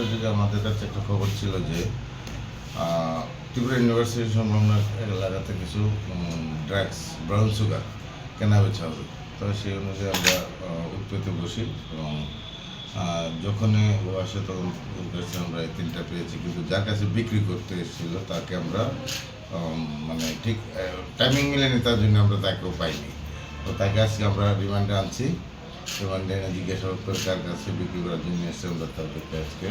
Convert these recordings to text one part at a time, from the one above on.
যে আমাদের কাছে একটা খবর ছিল যে ত্রিপুরা ইউনিভার্সিটি সংলগ্ন এলাকাতে কিছু ড্রাগস ব্রাউন সুগার কেনা বেচা হবে। তো সেই অনুযায়ী আমরা উৎপেতে বসি এবং যখনই ও আসে তখন ওর কাছে আমরা এই 3টা পেয়েছি, কিন্তু যার কাছে বিক্রি করতে এসেছিল তাকে আমরা মানে ঠিক টাইমিং মিলেনি, তার জন্য আমরা তাকেও পাইনি। তো তাকে আজকে আমরা রিমান্ডে আনছি। রিমান্ডে এনে জিজ্ঞাসাবাদ করে কার কাছে বিক্রি করার জন্য এসে আমরা তাদেরকে আজকে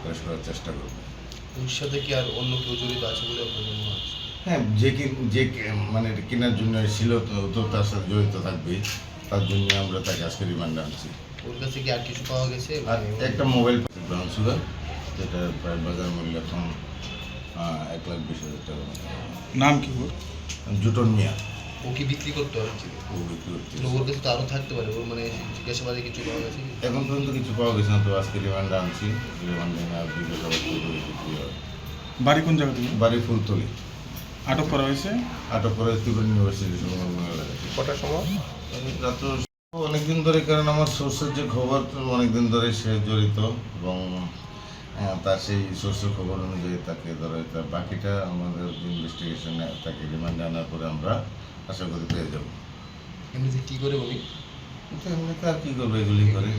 অ্যারেস্ট করার চেষ্টা করবো। ওর সাথে কি আর অন্য কেউ জড়িত আছে বলে আপনার মনে হচ্ছে? হ্যাঁ, যে মানে কেনার জন্য ছিল তো তার সাথে জড়িত থাকবেই, তার জন্য আমরা তাকে আজকে রিমান্ডে আনছি। ওর কাছে কি আর কিছু পাওয়া গেছে? আর একটা মোবাইল ব্রাউন সুগার, যেটা প্রায় বাজার মূল্য এখন 1,20,000 টাকা। নাম কি ওর? জুটন মিয়া। ও কি বিক্রি করতে হচ্ছিল? ও বিক্রি করতে। ওর কাছে তো আরও থাকতে পারে, ওর মানে জিজ্ঞাসাবাদে কিছু পাওয়া গেছে? এখন পর্যন্ত কিছু পাওয়া গেছে না, তো আজকে রিমান্ডে আনছি। রিমান্ডে আর জিজ্ঞাসাবাদ করবো কি হয়। বাড়ি কোন জায়গা থেকে? বাড়ি ফুলতলি। আটক করা হয়েছে? আটক করে ত্রিপুরা ইউনিভার্সিটি সংলগ্ন এলাকায়। কটার সময়? রাত্র অনেকদিন ধরে, কারণ আমার সোর্সের যে খবর অনেকদিন ধরে সে জড়িত এবং তার সেই সোর্সের খবর অনুযায়ী তাকে ধরে, তার বাকিটা আমাদের ইনভেস্টিগেশনে তাকে রিমান্ডে আনার পরে আমরা আশা করি পেয়ে যাবো। এমনিতে কী করে উনি? কিন্তু এমনিতে আর কী করবো, এগুলি করে।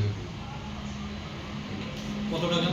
কত টাকা?